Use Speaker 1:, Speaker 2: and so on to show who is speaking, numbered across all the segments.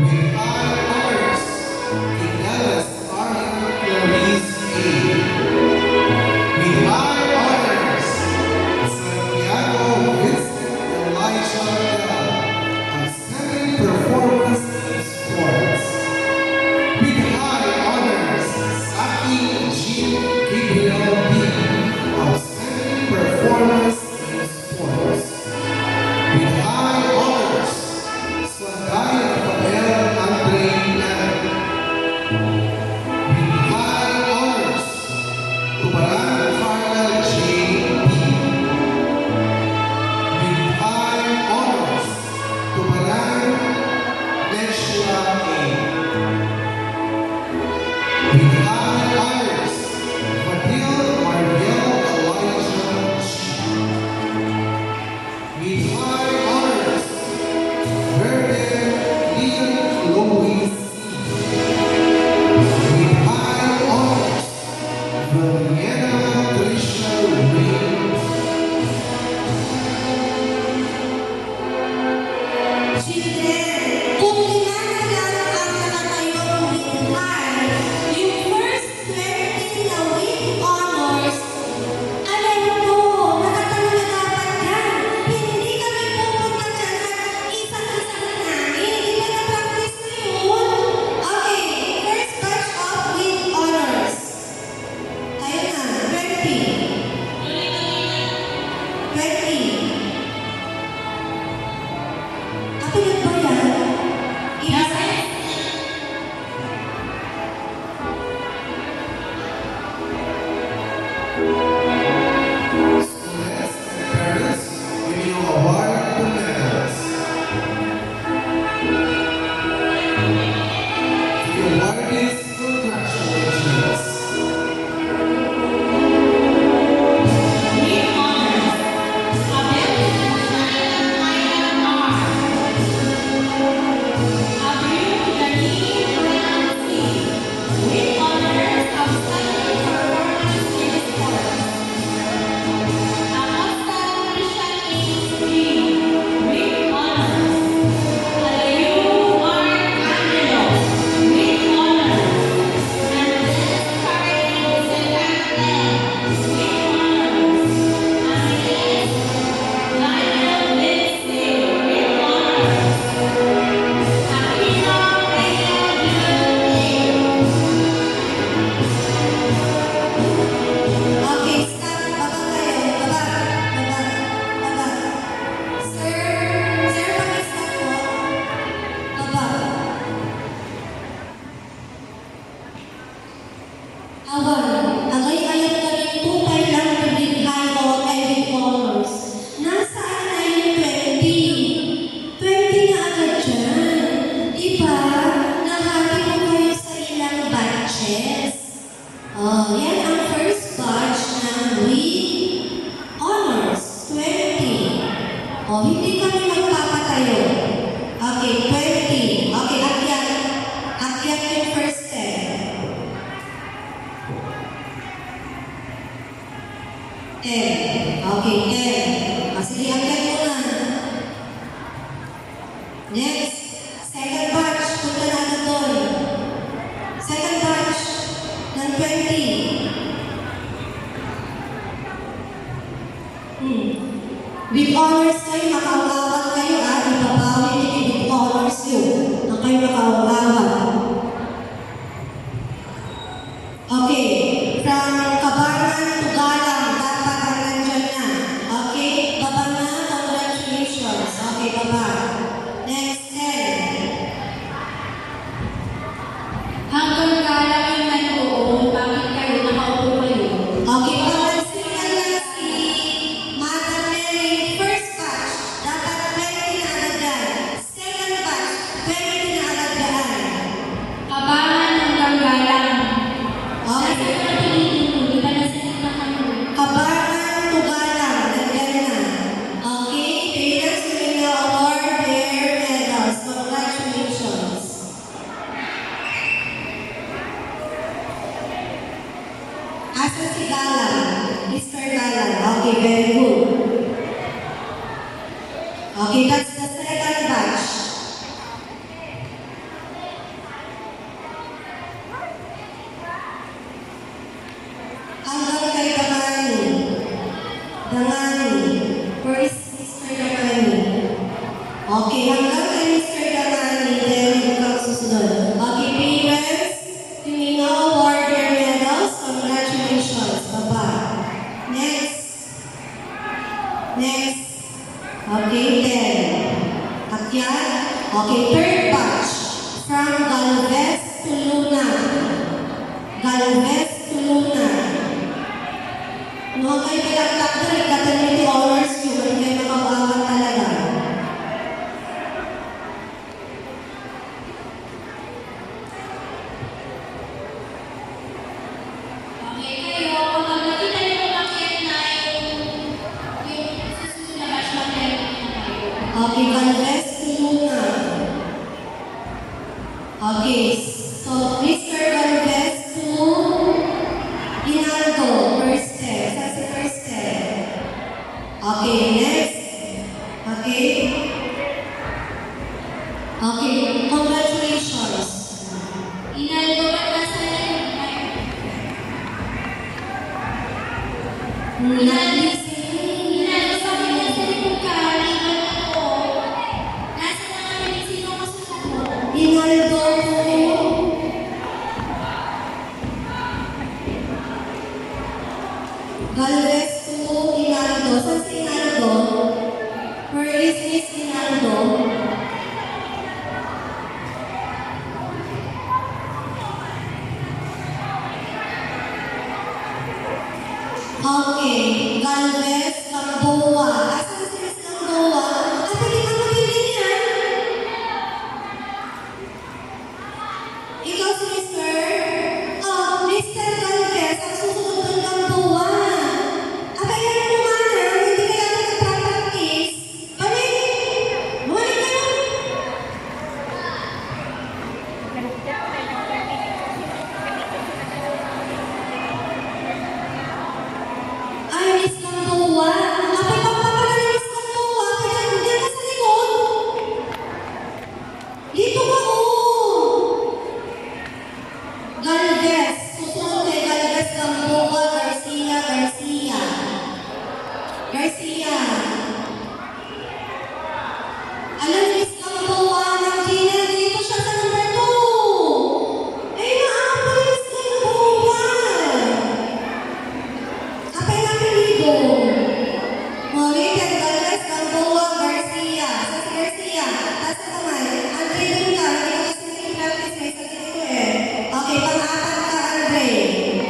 Speaker 1: With high honors, King Ellis Arian Clarice A. With high honors, Santiago Vincent Elijah L. Outstanding performance in sports. With high honors, Saki Jean Gabriel B. Outstanding performance in sports. With high honors, Swandaya Rafael Andre M. With high honors, Tubaran Carla J. B. With high honors, Tubaran Neshua A. With high honors, Fadil Mariel Elijah G. With high honors, Verde Leon Chloe C. With high honors, Valiena Trisha Ray.
Speaker 2: Children, kung ilan lang ang nakatayong with high, yung first 20 na with honors, alam mo, nakatalo na dapat yan. Hindi kami pupunta dyan at isa-isa namin. Di ba na-practice na yun? Okay, first batch of with honors. Tayo na, 20. Kapag ba yan? Isa.
Speaker 1: Students and parents, giving you award to medals. To the awardees, congratulations.
Speaker 2: With honors, Abel Ryan R. Abril Janine Ramsey. With honors, outstanding performance in sports. Acosta Christian A. With honors. Alayu Mark Angelo. With honors. Andres Carly Secantel. With honors. Angeles Lionel Lindsay. With honors. Aquino Rhea Jun. Okay, stop. Baba kayo. Baba. Sir, pakistop po. Baba. Awan, agay-ayat na rin po kailang bibigay o with honors. Nasaan na yung 20? 20 na agad dyan. Diba? Nahati po kayo sa ilang batches. Oh, yan ang first batch ng with honors. 20. Oh, hindi kami magpapatayo. Okay, 20. Okay, akyat. Akyat yung first 10. 10. Okay, 10. Sige, akyat mo na. Next. Second batch. Punta na agad doon. Second batch ng 20. With honors kayo, makaawawat kayo ibabawi din with honors yun. Na kayo makaawawat. Okay, from Kabaran to Galang, dapat ang nandyan na. Okay, baba na, congratulations. Okay, baba. Next, 10. Okay, hanggang kay Mr. Damani, then ikaw susunod. Okay, parents, you may now award your medals. Congratulations. Baba. Next. Next. Okay, then. Akyat. Okay, third batch. From Galvez to Luna. Galvez to Luna. Mga kayo pinagtak na, ikataniti honors nyo, hindi kayo makabawan talaga. Okay kayo, kapag nakita nyo po bakit na yung susunod na batch na kayo. Okay, Galvez to Luna. Okay, so Mr. Galvez to Inaldo, first step. That's the first step. Okay, next. Okay. Okay, congratulations. Inaldo, ba't nasa Inaldo, sabi na sa likod ka, Inaldo. Nasa na kami, sino kasunod mo? Inaldo. Galvez to Inaldo. Saan si Inaldo? Where is Miss Inaldo? Okay, Galvez, Gamboa. Asan si Miss Gamboa? Ate, di ka magiging yan? Ikaw si Mr. Mr. Galvez, ang susunod ng Gamboa. Ate, yan mo mana, hindi ka natin nagpa-practice. Balik! Balik kayo! Ay, Miss Gamboa. Ate, pagpapala ni Miss Gamboa. Kaya nandiyan ka sa likod. Dito ka, Galvez. Susunod kay Galvez, Gamboa, Garcia, Garcia. Garcia. Alam ni Miss Gamboa, Magdina, dito siya sa number 2. Eh, naapa ni Miss Gamboa. Kapay natin dito. Moritan, Galvez, Gamboa, Garcia. Sa si Garcia. Tasa naman. Andre dun ka. Hindi ka kasi nag-practice. May sakit ko eh. Okay, pang-apat ka, Andre.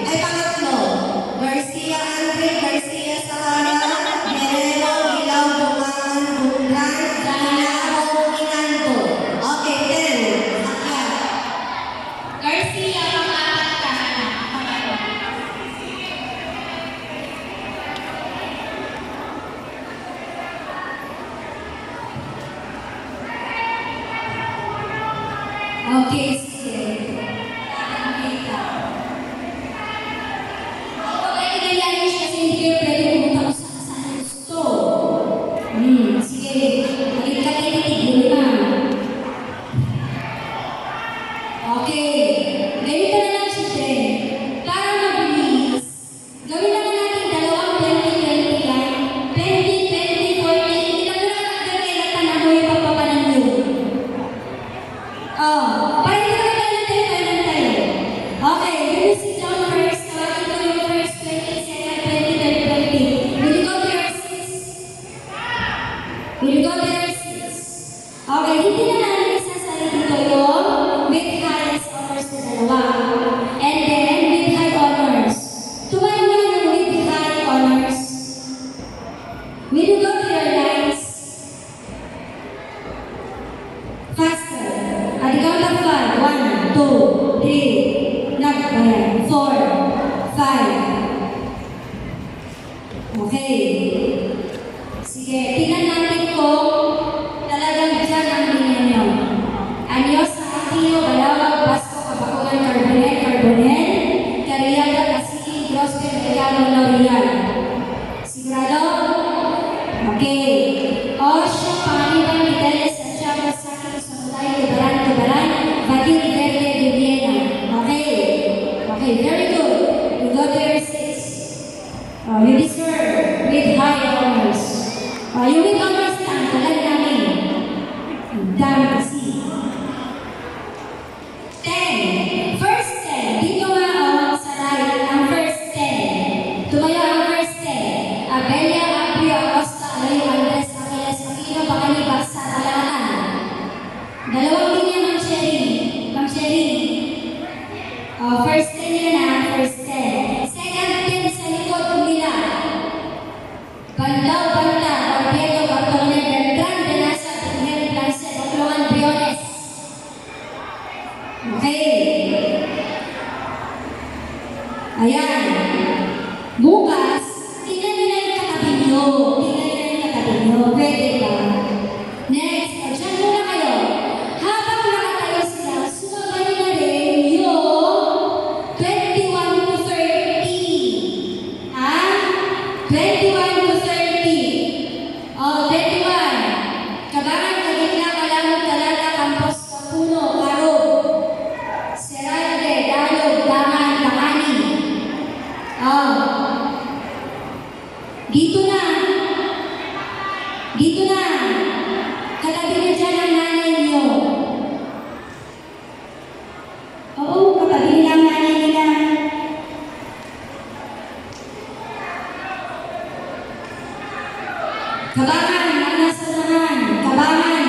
Speaker 2: Ay, pangatlo. Garcia, Andre, Garcia, Sahara, Guerrero, Ilaw, Dumangan, Bundran, Danao, Inaldo. Okay, 10. Akyat. Garcia, pang-apat ka. Pangatlo. Okay, sige. Ako kayo nalalis kasi hindi kayo pwede pumunta kung saan gusto. Sige. Maging ka kayo natigil na. Okay. Ganito na lang siya, Jen. Para mabilis, gawin naman natin dalawang 20-20 yan. 20-20-40. Hindi na muna hanggang kailan tanahoy pagpapanan yun. Parang hindi naman tayo. Okay, you sit down first. Tawagin ko yung first 20, second 20, third 20. Will you go to your seats? Will you go to your seats? Okay, hindi na natin isasali dito yung with highest honors na dalawa. And then, with high honors. Tumayo mo yung with high honors. Will you go to your lines? Faster. At the count of 5. 1, 2, 3, 4, 5. Okay. Sige, tingnan natin kung talagang dyan ang linya nyo. Anyo sa Akio, Balawag, Basco, Kabakugan, Carbonel, Cariaga, Casini, Grosper, Regalo, L'Oreal. Sigurado? Okay. Osho, Pangaliban, Mideles, Santiago, Saki, Samulay, Tubaran, Vadil, Verde, Viviana. Okay. Okay, very good. You go to your seats. You deserve with high honors. You will understand, talag namin.
Speaker 3: Dami kasi. 10. First 10. Dito nga sa right, ang first 10. Tumayo ang first 10. Abelia, Aprio, Acosta, Alayo, Andres, Aquiles, Aquino, Bacani, Baksa, Alatan. Dalawang linya, Ma'am Sherry. Ma'am Sherry. First 10 yan na, first 10. Second 10 sa likod nila. Bandao, Banda, Barbedo, Bartolome, Beltran, Benasa, Daniel, Blance, Ocloan, Briones. Okay. Ayan. Bukas, tingnan nila yung katabi nyo. Tingnan nila yung katabi nyo. Pwede ba? Next, dyan muna kayo. Habang nakatayo sila, sumabay na rin yung 21 to 30. Ah? 21 to 30. Oh, 21. Kabangan, Kagitna, Kalamog, Talata, Campos, Kapuno, Karog, Seralde, Dalog, Daman, Bacani. Oh. Dito na. Dito na. Katabi na dyan ang nanay niyo. Oo, katabi nila ang nanay nila. Kabangan, ang nasa unahan. Kabangan.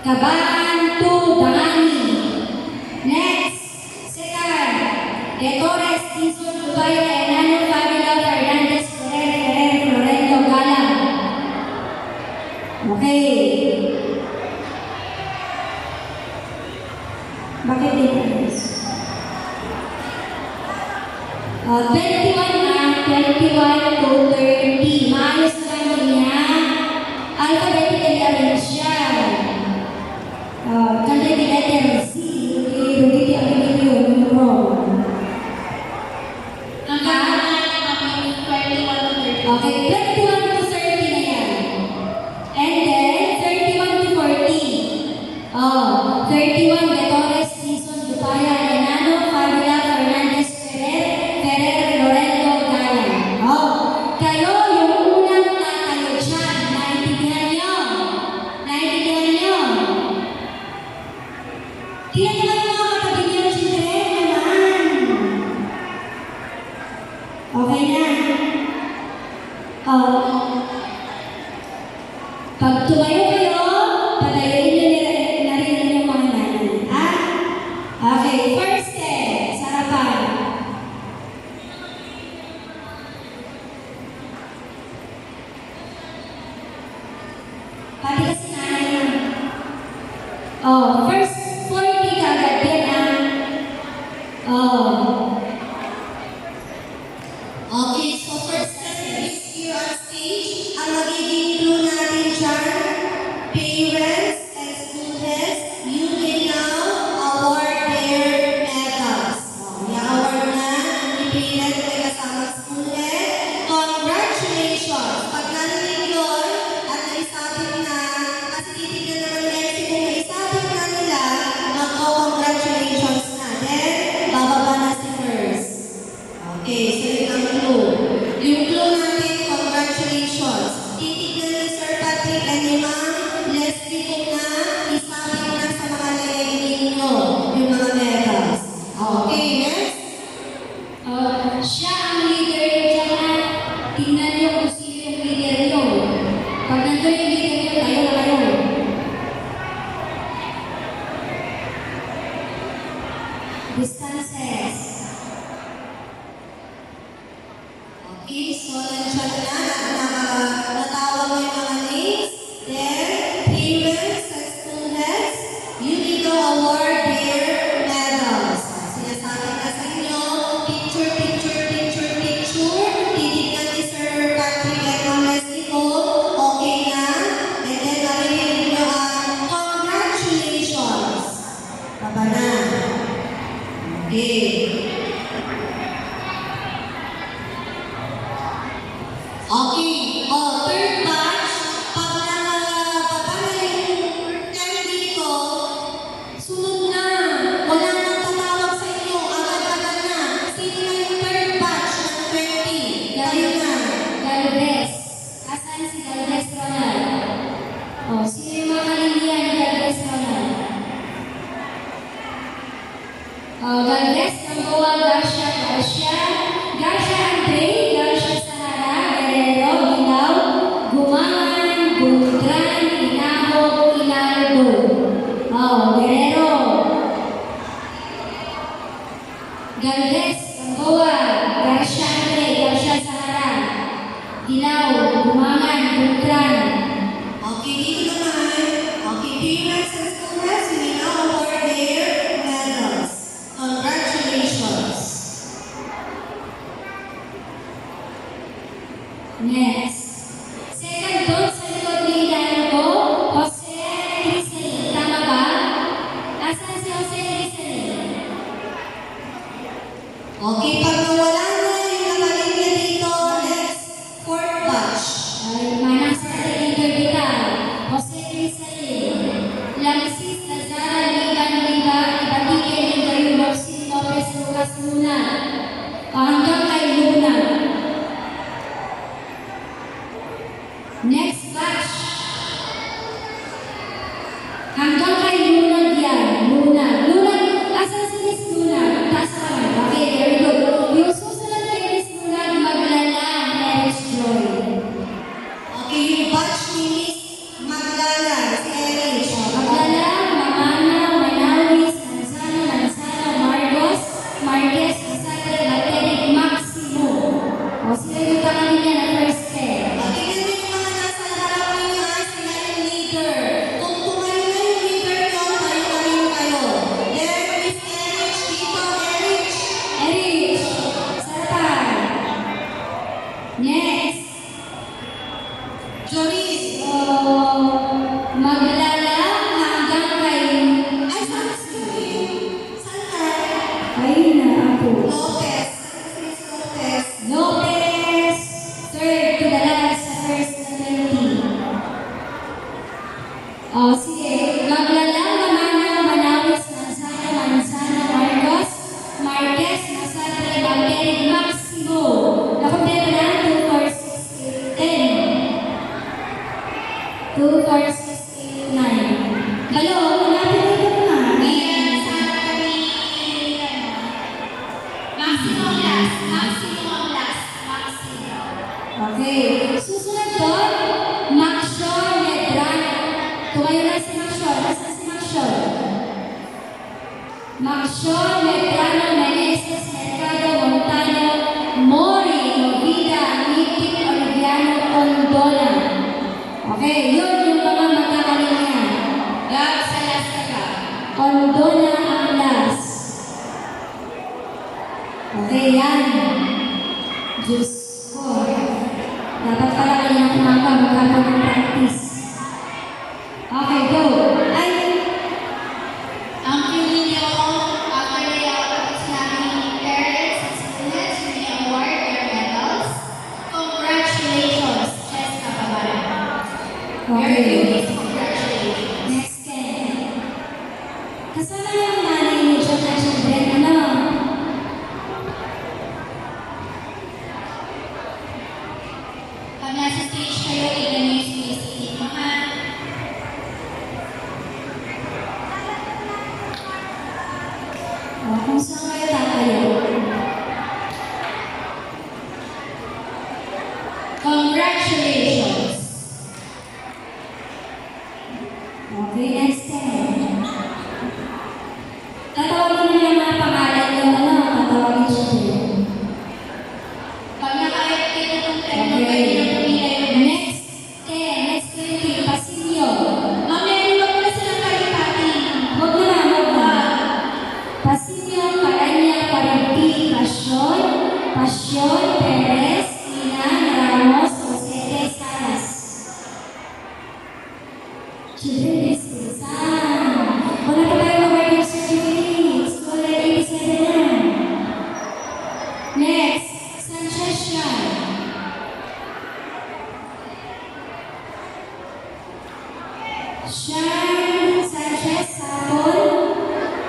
Speaker 3: Kabangan to Dangani. Next. Second. De Torres, Tizon, Lubaya, Enano, Fabiola, Fernandez, Ferrer, Florento, Galang. Okay. Bakit dito? 21 na, 21 to 30. Maayos naman niya. Alphabetically arranged yan. Kanya di letter C. Hindi ang hindi wrong.
Speaker 2: Ang kanan namin 21 to 30.
Speaker 3: Okay, 21 to 30 na yan. And then, 31 to 40. 31, De Torres, Tizon, Lupaya, Enano, Fabiola, Fernandez, Ferrer, Florento, Galang. Kayo yung unang tatayo dyan. Naintindihan niyo? Naintindihan niyo? Tingnan niyo yung mga katabi niyo, children, naman. Okay na. Pag tumayo kayo, patayin nyo na rin yung mga nanay. Okay, first step, sarapan. Pati kasi nanay na. First 40 kagad yan
Speaker 2: Okay, so first step is here on stage. Ang magiging clue natin dyan, parents and students, you can now award their parents and students, we will now award their medals. Congratulations.
Speaker 3: Next. Second doon sa likod ni Ilano ko, Jose Rizal. Tama ba? Asan si Jose Rizal?
Speaker 2: Okay, pag nawala na yung nakalit niya dito, next, fourth batch.
Speaker 3: Ay, manang sa interbitan. Jose Rizal. Lamsis Lazara Liban Liba. Ibatigay ng Gayo Roxy Lopez Lucas Luna. Hanggang kay Luna. Next batch. Hanggang kay Luna diyan. Luna. Luna. Asan si Miss Luna? Taas ka naman. Okay, very good. Yung susunod kay Miss Luna, maglala. Marriage Joy.
Speaker 2: Okay, yung batch ni Miss Maglala, si Erich.
Speaker 3: Maglala, Mamana, Manawis, Manzano, Manzano, Marcos, Marquez, Isagre, Baterik, Maximo. O sila yung tangan niya na first step.
Speaker 2: Tingnan niyo yung mga nasa harap ninyo, sila yung leader. Kung tumayo na yung leader nyo, tayo-tayo kayo. There, Miss Erich, dito, Erich.
Speaker 3: Erich, sarapan. Next.
Speaker 2: Joris.
Speaker 3: Maglala hanggang kay
Speaker 2: Ay, saan si Saan ka?
Speaker 3: ay na ako.
Speaker 2: Lopez. Miss Lopez.
Speaker 3: Lopez, third to the last sa first na 20. Sige. Maglala, Mamana, Manawis, Manzano, Manzano, Marcos, Marquez, Masatre, Baterig, Maximo. Nakumpleto na 2, 4, 6, 8, 10. 2, 4, 6, 8, 9. Balo, malapit na ito na.
Speaker 2: Maximum last. Maximum last. Maximum.
Speaker 3: Okay. Susunod doon, Maxor Medrano. Tumayo na si Maxor. Nasaan si Maxor? Maxor Medrano, Meneses, Mercado, Montano, Mori, Novida, Nitik, Oliviano, Ondona. Okay, yun yung mga magkakalingan.
Speaker 2: Gab sa last ka.
Speaker 3: Ondona ang last. Okay, yan. Diyos ko. Dapat pala kayo ng umaga magkakaroon ng practice. Okay, go. Ay,
Speaker 2: Ang ninyo, after the outputs namin parents and students, we may award their medals. Congratulations, Jessica Pabara. Very
Speaker 3: okay.
Speaker 2: good. Congratulations.
Speaker 3: Next Ken. Kasama yung nanay ni John at children, ano?
Speaker 2: Pag nasa stage kayo, tignan niyo yung sumisikip mo, ha?
Speaker 3: Kung saan kayo tatayo?
Speaker 2: Congratulations.
Speaker 3: Okay, next Ken. Tatawagin niyo yung mga pangalan niyo, ano? Tatawagin siya din.
Speaker 2: Pag nakayat kayo ng tempo,
Speaker 3: Okay.
Speaker 2: pwede na pumila yung
Speaker 3: Next 10, next 20, Pasilio.
Speaker 2: Mamaya, huwag mo na silang kalipati.
Speaker 3: Huwag na, huwag na. Pasilio, Caranya, Parimpi, Pasyon, Pasyon, Perez, Inan, Ramos, Jose, Salas. Children is Rizal. Wala pa tayo mag-birthday certificates. Wala 87 na. Next, Sanchez siya. Sean Sanchez Sapol,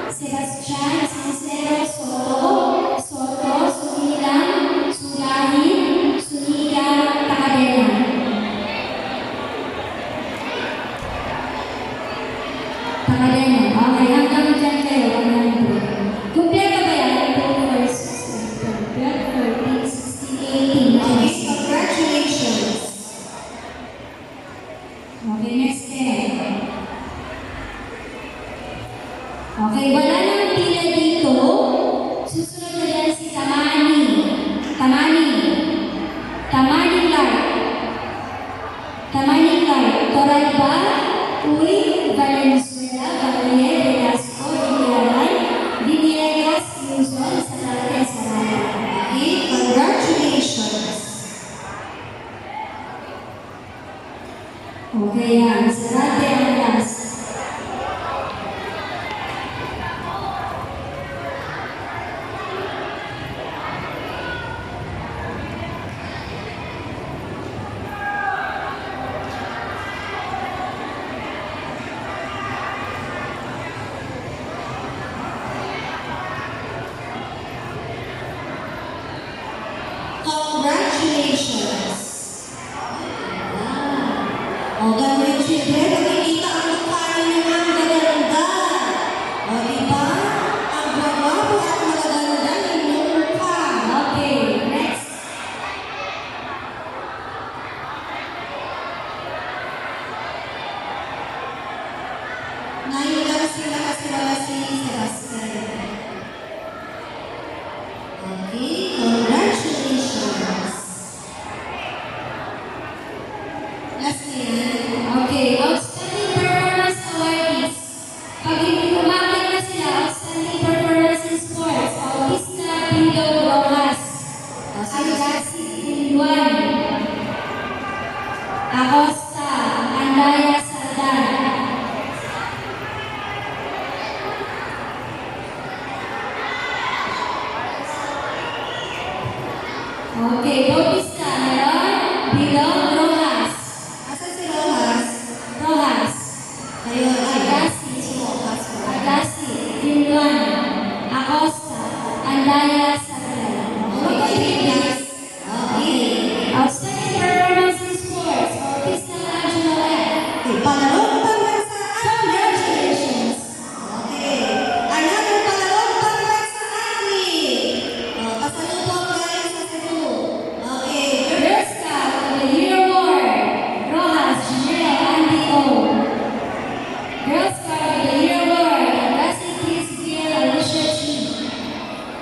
Speaker 3: Sebastian Sincero Soto, Soto, Sunilang, Sulahin, Sunigang, Takadena. Takadena. Okay, hanggang dyan kayo. 100. Kumpleto ba yan? 2, 4, 6, 12, 13, 16, 18.
Speaker 2: Okay, congratulations.
Speaker 3: Okay, next Ken. Okay, wala nang pila dito. Susunod na yan si Tamani. Tamani. Tamani Clark. Tamani Clark. Toralba, Uy, Valen
Speaker 2: Ngayon lang sila kasi wala si Sebastian. Okay, congratulations. Last na yan.
Speaker 3: Okay, outstanding performance awardees. Pag umakit na sila, outstanding performance in sports, Bautista Pindo Rojas, Agasi Juan, Acosta, Andaya Saldan. Okay, Bautista, meron, Pindo Rojas,
Speaker 2: Asan si Rojas?
Speaker 3: Rojas,
Speaker 2: Ayun,
Speaker 3: Agasi,
Speaker 2: Rojas.
Speaker 3: Agasi, Juan, Acosta, Andaya Saldan.
Speaker 2: Okay, guys. Okay.
Speaker 3: Outstanding performance in sports, Bautista Angelo F.
Speaker 2: Okay, palarong pambansa.
Speaker 3: Congratulations!
Speaker 2: Okay. Another palarong pambansa athlete. Pasalubong galing sa Cebu. Okay.
Speaker 3: Girl Scout of the Year Award, Rojas Janelle Andy O. Girl Scout of the Year Award, Agasi Crisfiel Alicia G.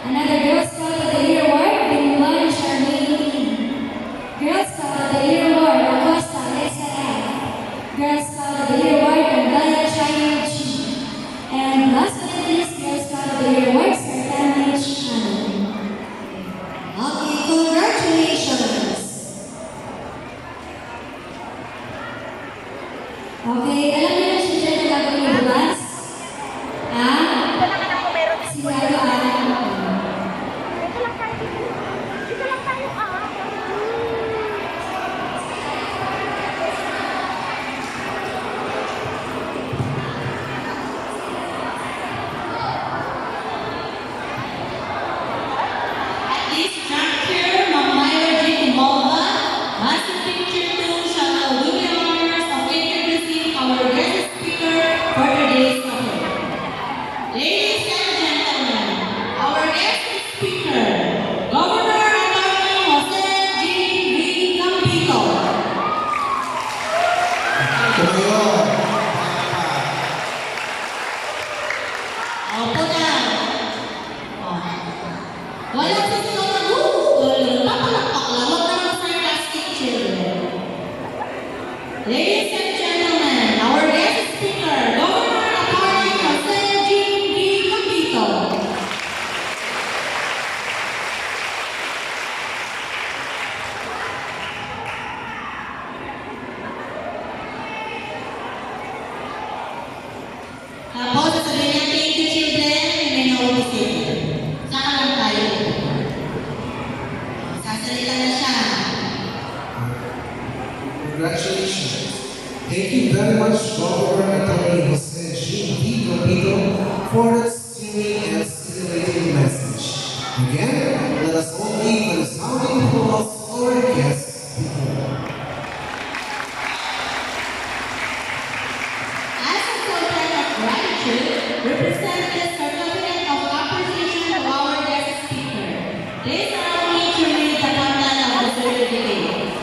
Speaker 3: Another Girl Scout of the Year Award, Binuan Charmaine Lee. Girl Scout of the Year Award, Acosta Lesa F. Girl Scout of the Year Award, Andaya China G. And last but not least, Girl Scout of the Year Award, Sartana Shannon.
Speaker 2: Okay, congratulations.
Speaker 3: Okay, alam niyo na siya na gagawin yung bukas? Ha? Sigurado
Speaker 4: At this juncture, Mamayo J. Malva, Master Picture 2 shall do the honors of introducing our guest speaker for today's topic. Ladies and gentlemen, our guest speaker, Governor Attorney Jose G. V. Campico.
Speaker 1: Tumayo.
Speaker 4: Opo na. Oh. Walang susunod na Google. Napalakpak lang. Huwag naman sarcastic children. Ladies and gentlemen, our guest speaker, Governor Attorney Jose G. V. Campico. Tapos, sasabihin niya, thank you children, and then naulisin. Saka lang tayo. Sasalita na siya.
Speaker 1: Congratulations. Thank you very much, Governor Attorney Jose G. V. Campico, for that stirring and stimulating message. Again, let us all give a resounding applause for our guest speaker.
Speaker 4: As a token of gratitude, we present this certificate of appreciation to our guest speaker. Please allow me to read the content of the certificate.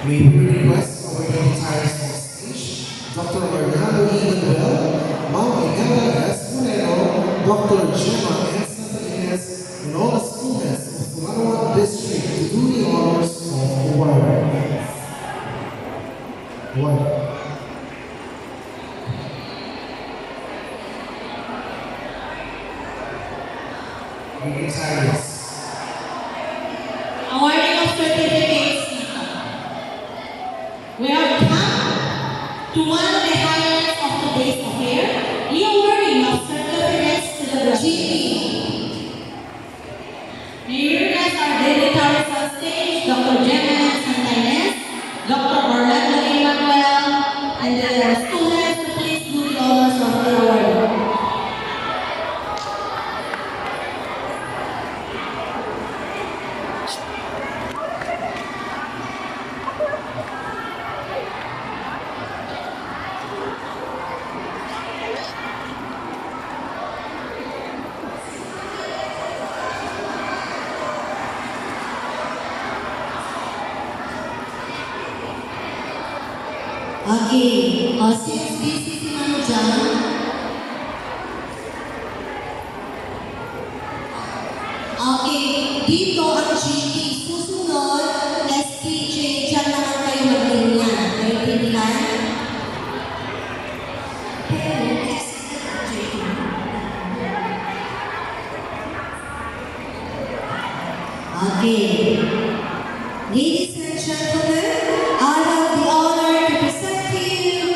Speaker 1: We will request our dignitaries on stage, Dr. Orlando E. Manuel, Ma'am Inela S. Moreno, Dr. Gemma N. Santalinez, and all the students of Palawan District to do the honors of award. Dignitaries.
Speaker 4: Awarding of certificates. We have come to one of the highlights of today's affair, the awarding of certificates to the graduates. May we request our dignitaries on stage, Dr. Gemma Santaines, Dr. Orlando Emmanuel, and the students to please do the honors of the award.
Speaker 2: Okay. Since busy si Ma'am Jan, okay, dito ang GT. Susunod, SPJ, dyan naman kayo mag-linya. Naiintindihan? Pero, SPJ. Okay. Ladies and gentlemen, I have the honor to present to you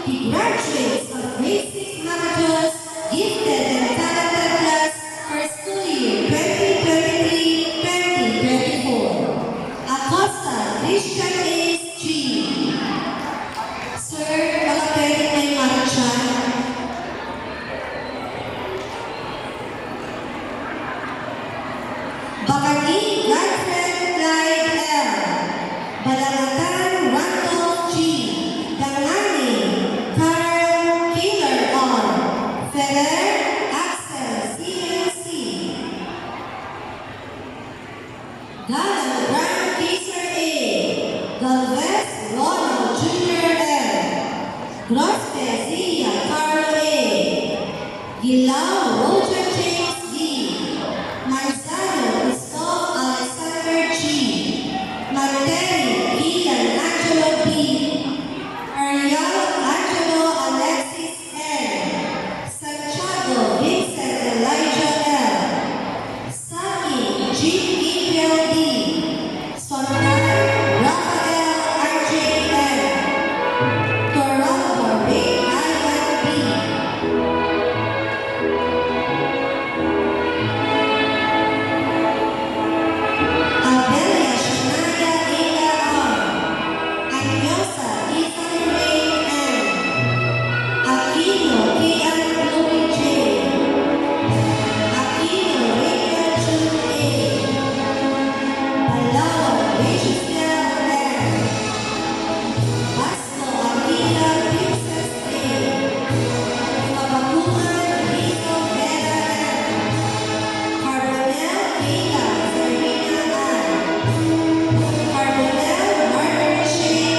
Speaker 2: the graduates of Grade 6 Macadam's Gifted and Talented Class for school year 2023-2024. Acosta Christian Ace G. Sir, baka pwede may marcha. Bakani Godfred Clyde L. Balangatan Randolph G. Dangani Carl Killer R. Ferrer Axel CNC. Galang Grand Kaiser A. Galvez Ronald Jr. L. Grospe Zia Carlo A. Gilao Roger James D. Marzano Christoph Alexander G. Martelli Ian Angelo B. Ariel Angelo Alexis N. Santiago Vincent Elijah L. Saki Jean Gabriel D. Sonai Rafael RJ N. Toronto Ray Ivan B. Abelia Shania Ida R. Anyosa Ethan Ray M. Aquino Kian Chloe J. Aquino Rachel June A. Palawan Rachel M. Basco Amira Princess A. Kabakuhan Rito Vera M. Carbonell Vila Serena I. Carbonell Margaret Shea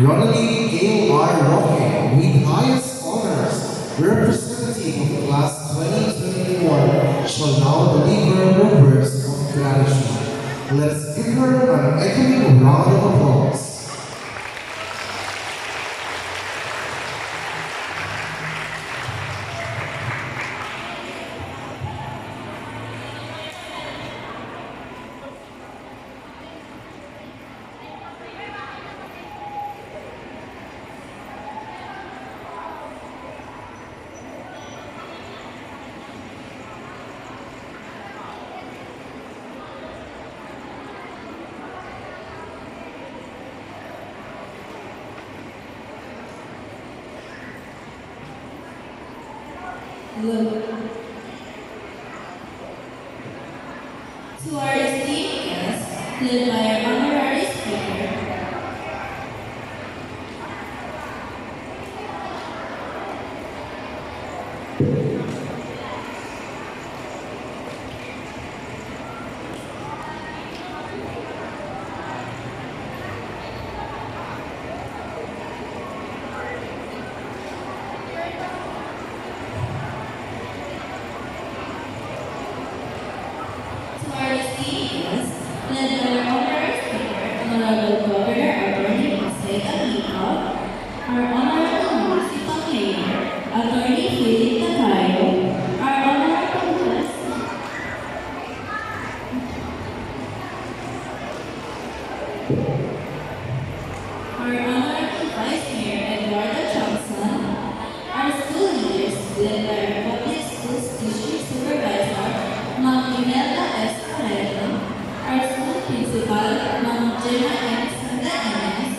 Speaker 1: Ronaldine Gail R. Roque with highest honors, representative of class 2024, shall now deliver her words of gratitude. Let's give her an echoing round of applause.
Speaker 2: Look. To our esteemed guests, led by our honorary speaker, Honorable Governor Attorney Jose Amico, our Honorable Municipal Mayor, Attorney Philip Tacayo, our Honorable Guest, our Honorable Vice Mayor Eduardo Johnson, our school leaders led by our Public Schools District Supervisor, Ma'am Imelda S. Pareto, our school principal, Ma'am Gemma M. Santa-Ines,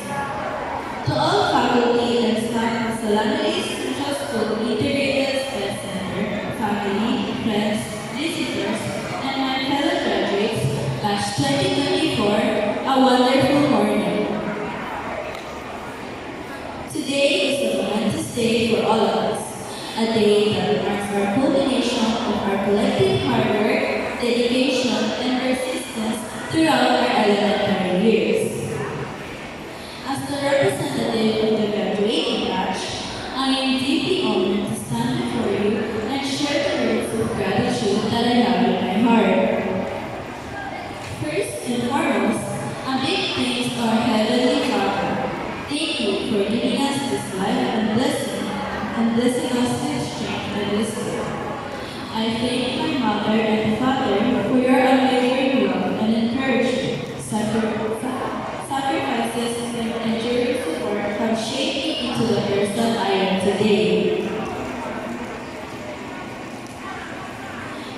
Speaker 2: to all faculty and staff of Salanalis Central School Integrated Study Center, family, friends, visitors, and my fellow graduates, batch 2024, a wonderful morning. Today is a momentous day for all of us, a day that marks our culmination of our collective hard work, dedication, and persistence throughout our elementary years. As the representative of the graduating batch, I am deeply honored to stand before you and share the words of gratitude that I have in my heart. First and foremost, a big thanks to our Heavenly Father. Thank you for giving us this life and blessing us with strength and wisdom. I thank my mother and father for your unwavering love and encouragement. Sacrifices and enduring support have shaped me into the person I am today.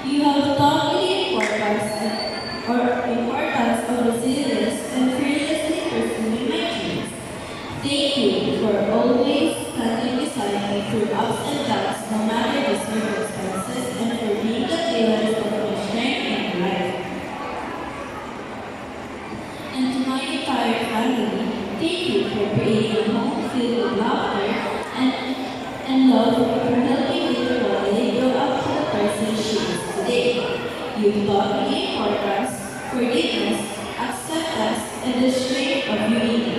Speaker 2: You have taught me the importance of resilience and fearlessly pursuing my dreams. Thank you for always standing beside me through ups and downs, no matter the circumstances, and for being the pillars of my strength in life. And to my entire family, thank you for creating a home filled with laughter and love, for helping me to really grow up to the person she is today. You've taught me the importance, forgiveness, acceptance, and the strength of unity.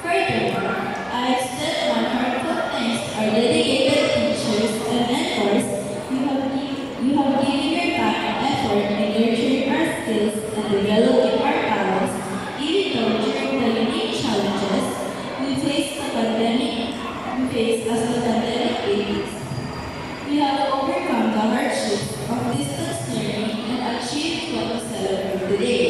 Speaker 2: Furthermore, I extend my heartfelt thanks to our dedicated teachers and mentors. You have given your time and effort in nurturing our skills and developing our talents, even though during the unique challenges we face as the pandemic hits. We have overcome the hardships of distance learning and achieved what we celebrate today.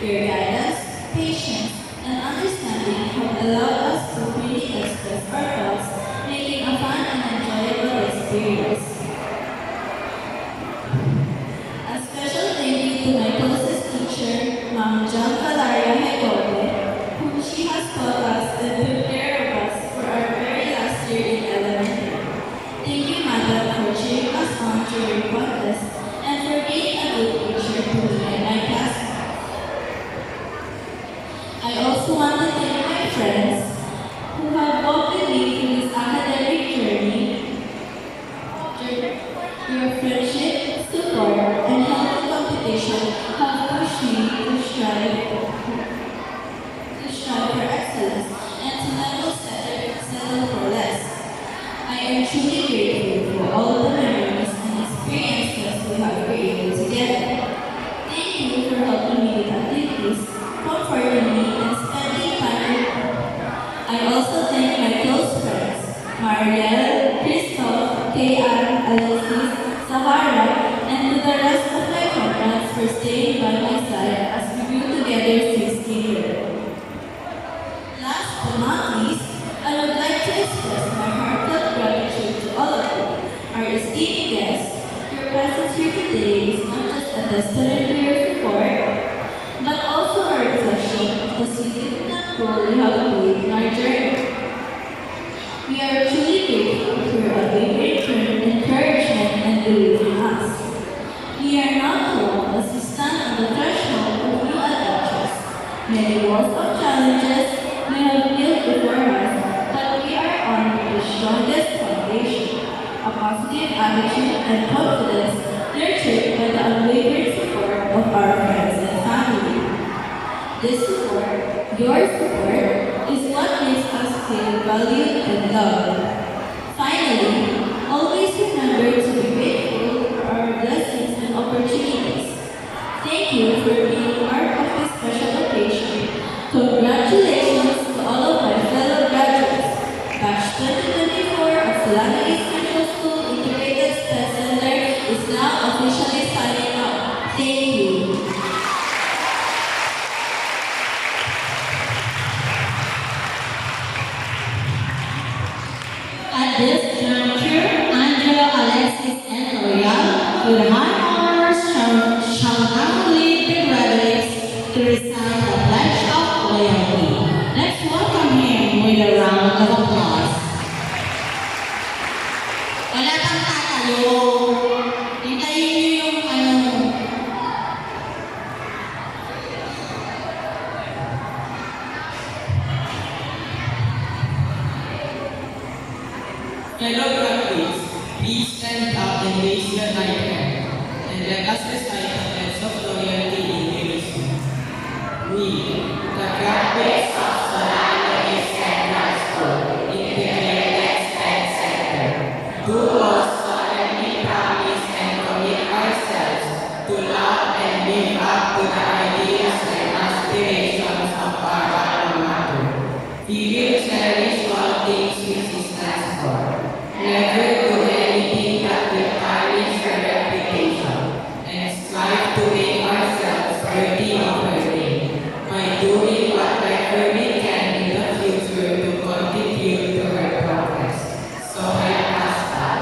Speaker 2: Your guidance, patience, and understanding have allowed us to freely express our thoughts, making a fun and enjoyable experience. A special thank you to my closest teacher, Ma'am John Valaria Hegote, whom she has taught us and took care of us for our very last year in elementary. Thank you, Madam, for cheering us on during contest and for being a good teacher to me and my classmates. I also want to thank my friends who have walked with me through this academic journey. Your friendship, support, and healthy competition have pushed me to strive for excellence and
Speaker 4: attested to your support, but also a reflection of the significant role you have played in our journey. We are truly grateful for your unwavering encouragement and belief in us. We are not alone as we stand on the threshold of new adventures. Many walls of challenges may have built before us, but we are on the strongest foundation, a positive attitude and confidence nurtured by the unwavering support of our friends and family. This support, your support, is what makes us feel valued and loved. Finally, always remember to be grateful for our blessings and opportunities. Thank you for being part of this special occasion. Congratulations to all of my fellow graduates. Batch 2024 of Philomena Central School Integrated STEM Center is now officially signing out. Thank you. At this juncture, Angela, Alexis, and L'Oreal, with high honors, shall now lead the graduates to recite the Pledge of Loyalty. Let's welcome him with a round of applause. Wala pang tatayo. Hintayin niyo yung
Speaker 5: Fellow graduates, please stand up and raise your right hand, and let us recite the pledge of loyalty in unison. We, the graduates of Philomena Central School Integrated STEM Center, do solemnly promise and commit ourselves to love and live up to the ideals and aspirations of our alma mater. We will cherish all things which it stands for. Never do anything that will tarnish your reputation, and strive to make ourselves worthy of her name by doing whatever we can in the future to contribute to her progress. So help us God.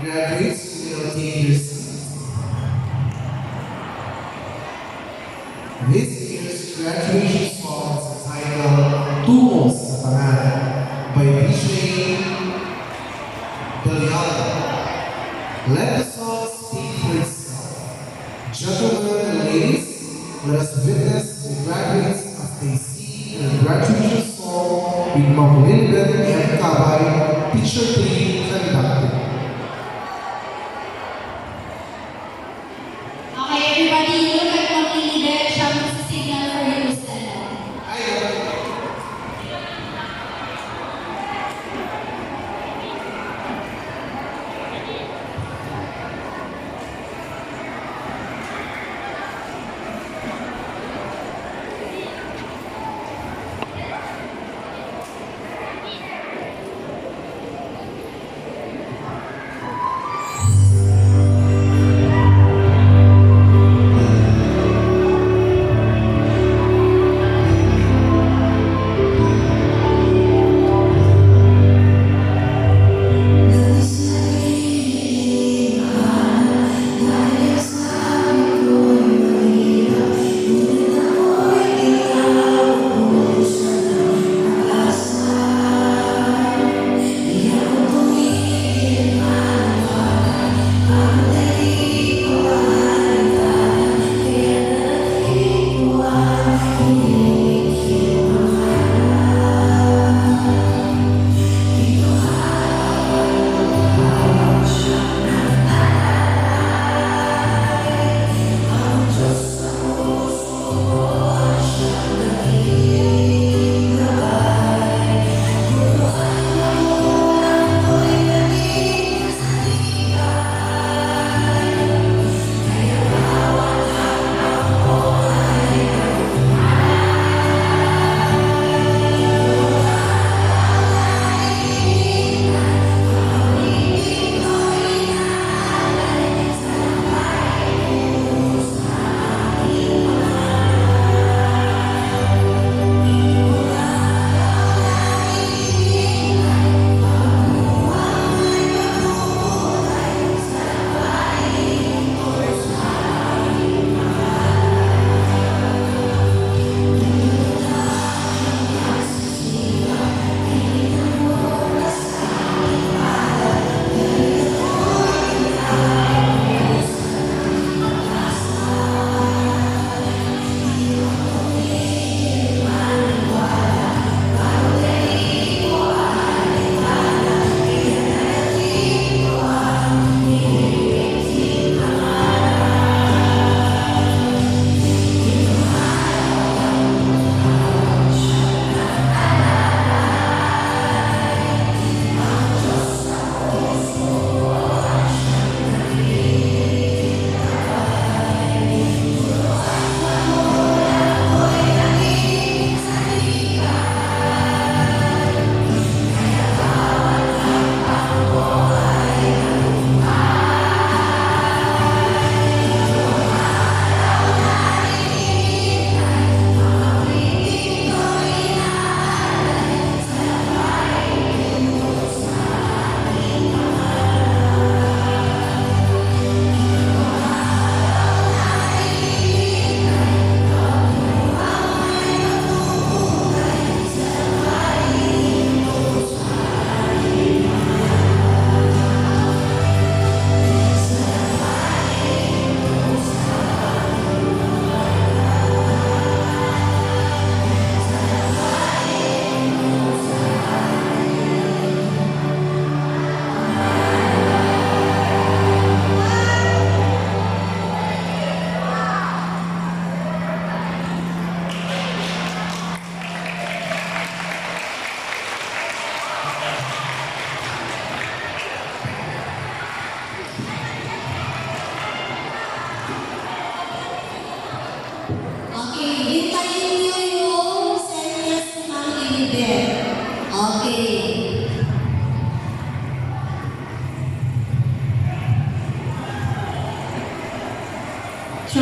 Speaker 1: Graduates, you will take your seats. This year's graduation song is entitled Tungos sa Pangalan by DJ Deliala. Let the song speak for itself. Gentlemen and ladies, let us witness the graduates as they sing the graduation song with Ma'am Lilibet M. Cabay, Teacher 3, conducting.
Speaker 3: Okay, everybody, look at Ma'am Lilibet. Siya magsa-signal for you to stand up.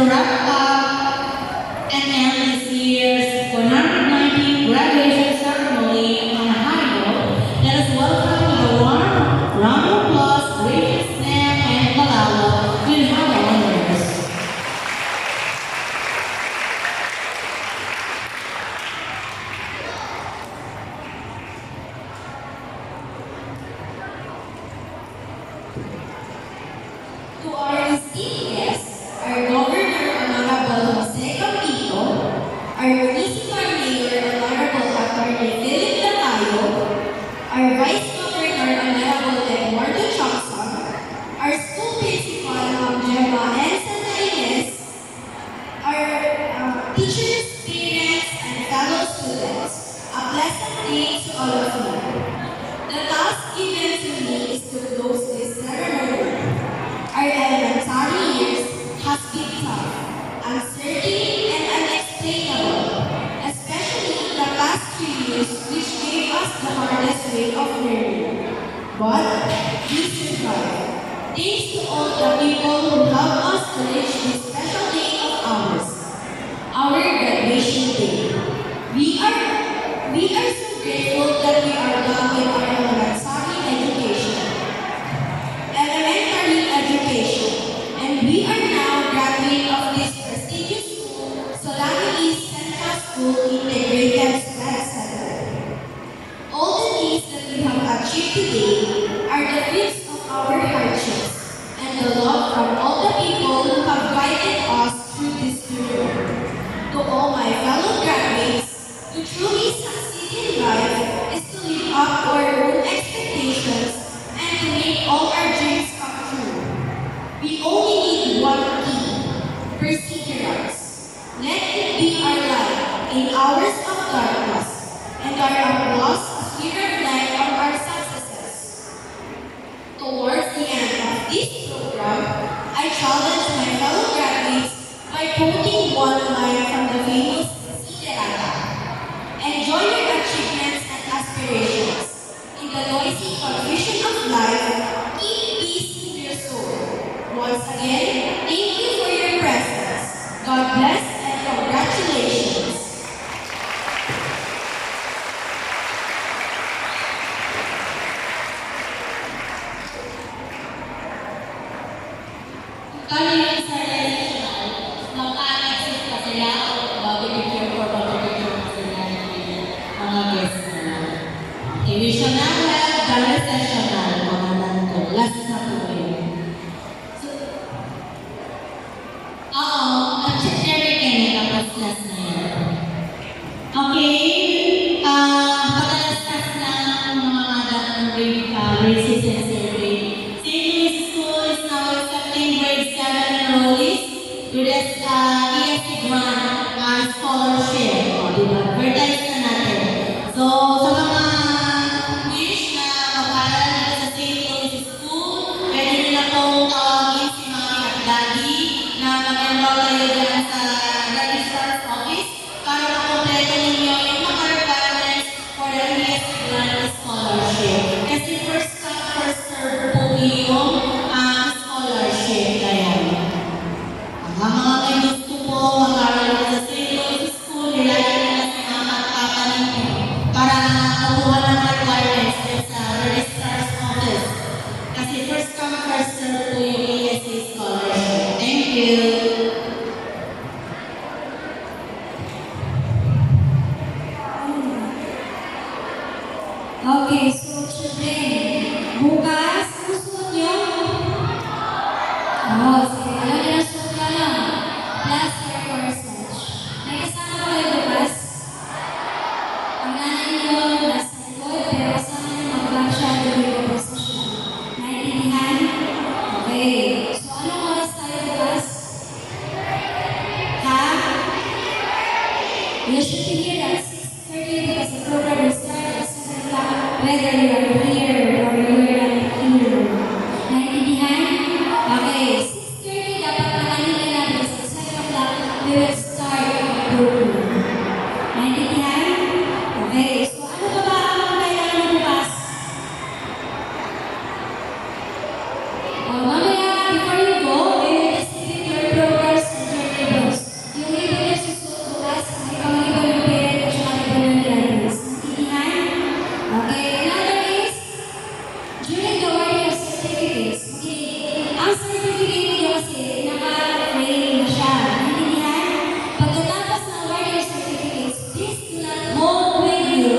Speaker 4: To wrap up and end this year's 119th graduation ceremony on a high note, let us welcome with a warm round of applause Regis, Sam, and Malala with our honors.
Speaker 2: To our esteemed guests, our Governor Honorable Jose Campito, our Municipal Mayor Honorable Attorney Philip Lacayo, our Vice Governor Honorable Eduardo Johnson, our School Principal Ma'am Gemma and Santa Ines, our teachers, parents, and fellow students, a pleasant day to all of you. The task given to me is to close this ceremony. Our elementary years has been tough, uncertain, and unexplainable, especially the past 3 years which gave us the hardest way of learning. But we survived. Thanks to all the people who helped us to reach this special day of ours, our graduation day. We are so grateful that we are done with our elementary education, and we are now graduate of this prestigious school, Solano East Central School Integrated Sped Center. All the things that we have achieved today are the fruits of our hardships and the love from all the people who have guided us through this journey. To all my fellow graduates, to truly succeed in life is to live up to our own expectations and to make all our dreams come true. We only need one key: perseverance. Let it be our light in hours of darkness, and our applause as we reflect on our successes. Towards the end of this program, I challenge my fellow graduates by quoting one line from the famous Desiderata. Enjoy your achievements and aspirations. In the noisy confusion of life, keep peace in your soul. Once again, thank you for your presence. God bless and congratulations.
Speaker 4: Kami yung sa relational, mag-a-exit pa sila o mag-picture for pag-picture pa sila ng mga guests na. Divisional, general sessional, mga nanto. Last na po yun. Oo, Eric Kenny, tapos last na yan. Okay, pagkalastas na mga races and survey. St. Louis School is now accepting grade 7 enrollees with this ESC grant scholarship. O, diba? Advertise na natin. So, sa mga wish na mag-aral nila sa St. Louis School, pwede nila pong tawagin si Mami at Daddy na mag-enroll kayo dyan sa registrar's office para makompleto ninyo yung mga requirements for the ESC grant scholarship. Kasi first come, first serve po yung scholarship. Kaya, ang mga may gusto
Speaker 3: Jake. Ang certificate niyo kasi, naka-frame na siya. Naintindihan? Pagkatapos ng award your certificates, please do not hold with you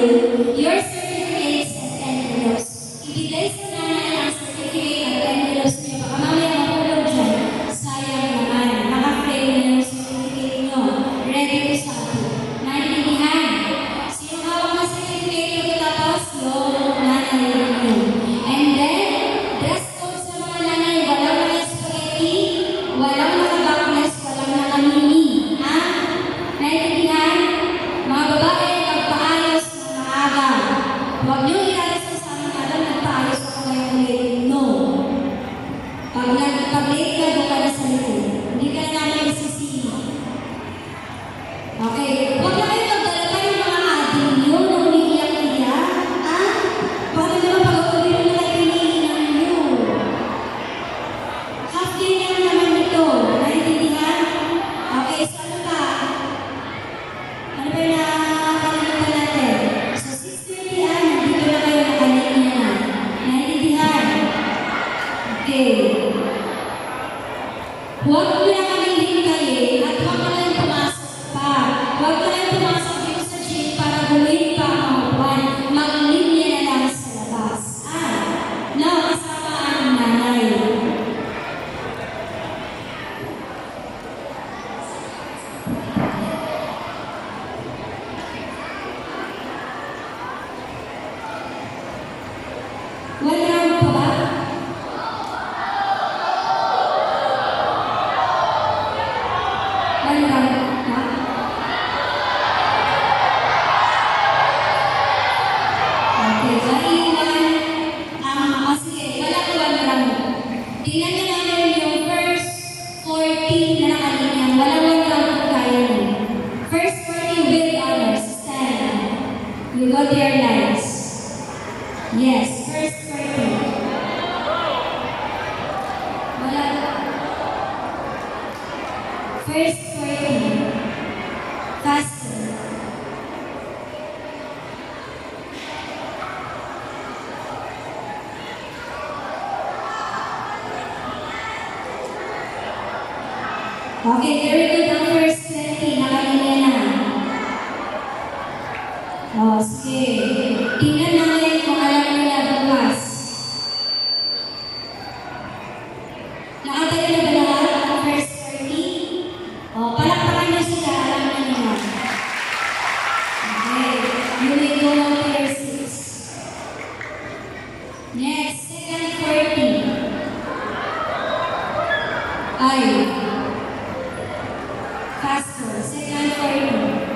Speaker 3: your certificates and envelopes. Ibigay sa nanay ang certificate at envelopes niyo. Baka mamaya mahulog dyan. Sayang naman. Naka-frame na yung certificate niyo. Ready to sample. Naintindihan? Sino hawak na certificate pagkatapos? Yung nanay niyo. And then, dress code sa mga nanay. Walang mga spaghetti, walang mga backless, walang mga mini. Ha? Naintindihan? Mga babae, magpaayos ng maaga. Huwag niyo ilalasa sa mga alam, nagpaayos ako ngayong late. No. Pag late ka, doon ka na sa likod. Hindi ka na namin isisisi. Okay. Huwag na kayo magdala kayo ng mga adik niyo na umiiyak-iyak. Ha? Paano naman pag-uwi mo na pinihinan niyo? Half day lang naman ito. Naintindihan? Okay, so ano pa? Ano ba yung nakakalimutan natin? So 6:30 nandito na kayo nakalimutan na. Naintindihan? Okay. Huwag mo na kami hintayin at huwag ka lang pumasok pa. Huwag ka lang pumasok dito sa gym para gawin pa ang upuan. Maglinya na lang sa labas. Now, kasama ang nanay. One round pa ba? One round pa? Okay, maiwan ang sige, walang one round. Tingnan niyo namin yung first 40 na nakalinya. Walang one round kung kaya niyo. First 40 with honors. Stand. You got your lines. Yes, first 40. Wala. First 40. Faster. Okay, very good ang first 20. Nakalinya na. Sige. Tingnan natin kung alam nila bukas. Nakatayo na ba lahat ang first 30? Palakpakan niyo sila. Alam na nila. Okay. You may go on to your seats. Next, second 40. Ay. Faster. Second 40.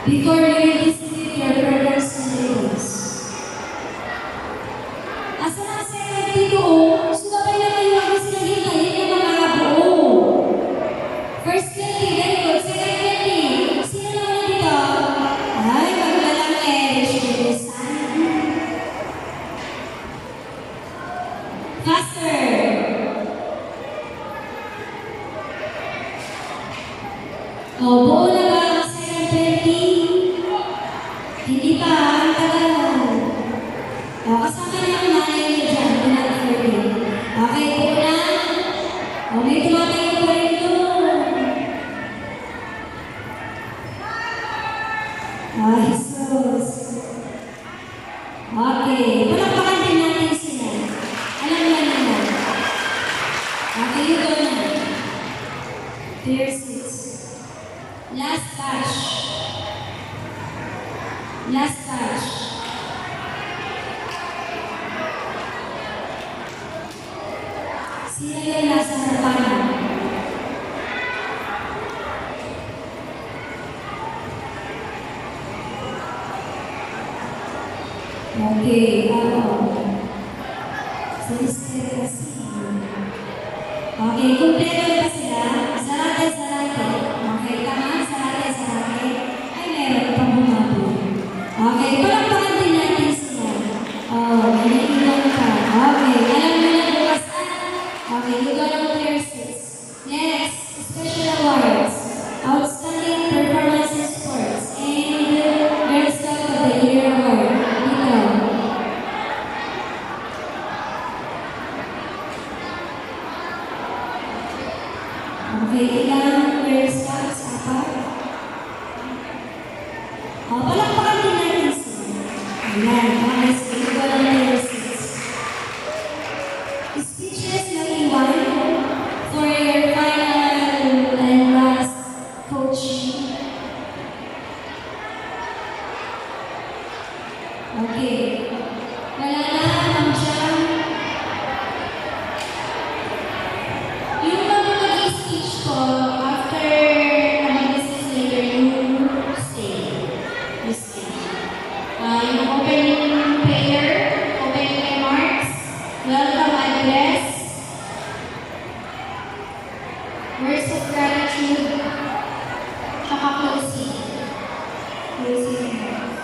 Speaker 3: Before you distribute your burgers and labels. Asa na second dito? Sumabay na kayo ang gusto nang hintayin na mga buo. First 20, very good. Second 20. Sino naman dito? Ay, maglalang Eric. Faster. Buo na ba ang second 20? Hindi pa, ang tagal. Kasama na ang nanay niyo dyan, pinag-30. Okay, buo na. May tumatayo pa rin doon. Jesus. Okay, palakpakan din natin sila. Alam na nila. Okay, you go na. Clear seats. Last batch. Last batch. Sino yung nasa harapan? Okay, Sister kasi. Okay, kumpleto ba sila? Sarate. Okay, tama? Sarate. Ay, meron pang bumabo. Okay, palakpakan din natin sila. May naiiwan pa. Okay, alam mo na bukas na. Okay, you got on clear seats. Next, special awards. Outstanding performance in sports. And Girl Scout of the Year Award. Dito. Okay, ilang years ka sa apat? Palakpakan din natin sila. Ayan, okay, sige, walang years. Speeches na iwan for your final and last coaching. Okay. Wala na, Ma'am Jam. Yung mag-speech ko, after this later, you stay. You stay. Yung opening prayer, opening remarks, welcome address, words of gratitude, tsaka closing. Closing remarks.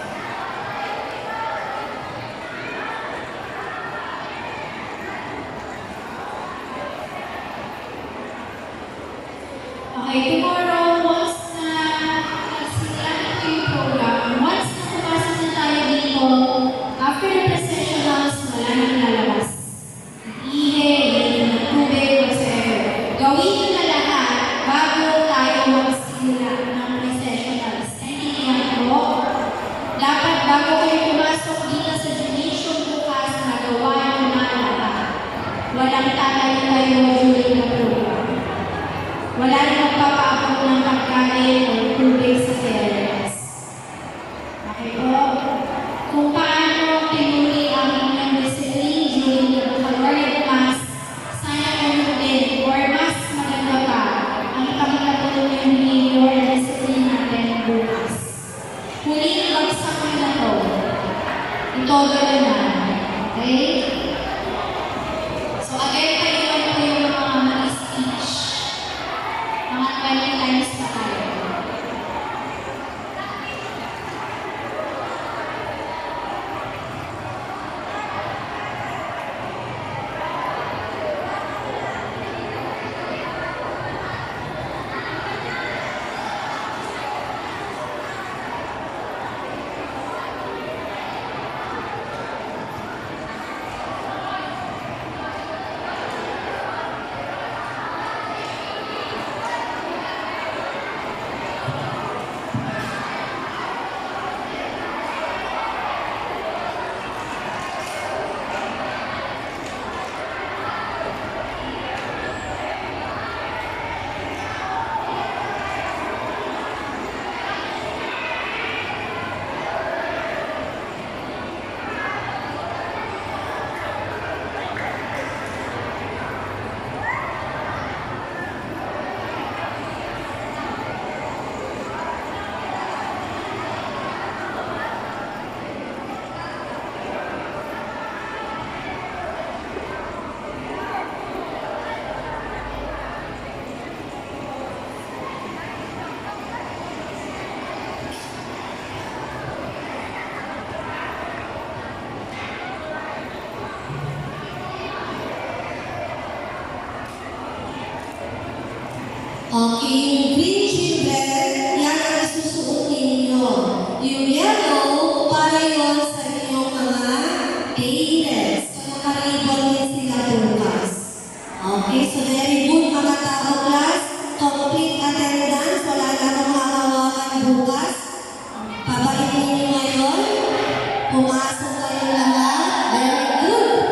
Speaker 3: Okay, tomorrow, once na nagsimula ko yung program, once na pumasok na tayo dito, after the processionals, wala nang lalabas. Ihe, hindi na tubig, whatever. Gawin nyo na lahat bago tayo magsimula ng processionals. Naintindihan ko? Dapat bago kayo pumasok dito sa gymnasium bukas, nagawa nyo na lahat. Walang tatayo kayo during the program. Wala rin magpapaabot ng pagkain o tubig sa parents. Okay po? Kung paano pinuli ang inyong discipline during the Baccalaureate Mass, sana kayo din, or mas maganda pa, ang ipagkatulong yung behavior and discipline natin bukas. Huling bagsak na to. Ito gano'n na. Okay? So again, kayo po yung mga speech. Mga 20 times pa tayo. Okay, yung green children, yan ang isusuot ninyo. Yung yellow, para yun sa inyong mga parents. So, nakaribon din sila bukas. Okay, so very good mga tao class. Complete attendance. Wala na akong hahawakan bukas. Pabayin ninyo ngayon. Pumasok kayo lahat. Very good.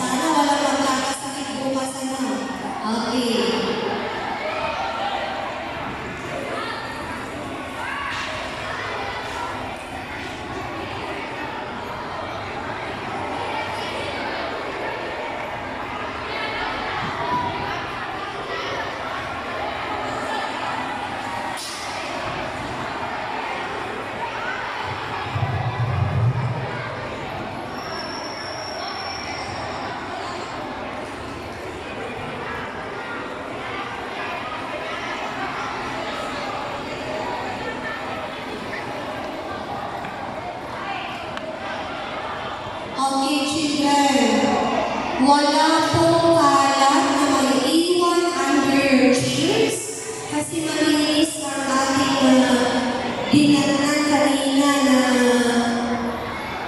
Speaker 3: Sana wala magkakasakit bukas na. Okay. Okay, children. Wala pong kalat na maiiwan under your chairs kasi malinis ang ating dinatnan kanina na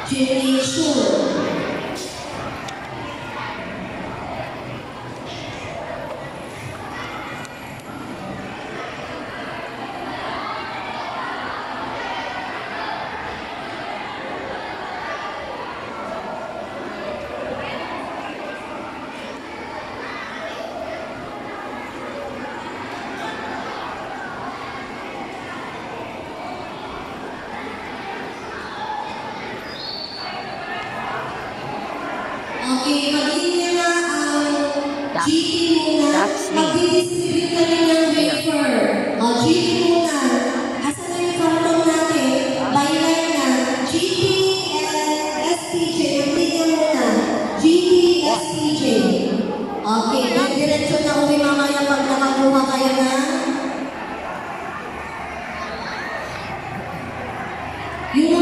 Speaker 3: gymnasium.
Speaker 2: Okay, mag-inya na ang GT muna.
Speaker 6: That's me.
Speaker 2: Mag-distribute kami ng wafer. O, GT muna. Asa na yung karton natin? Byline na. GT and SPJ. Mag-inya muna. GT, SPJ. Okay, diretso na uwi mamaya pag nakakuha kayo na. Yung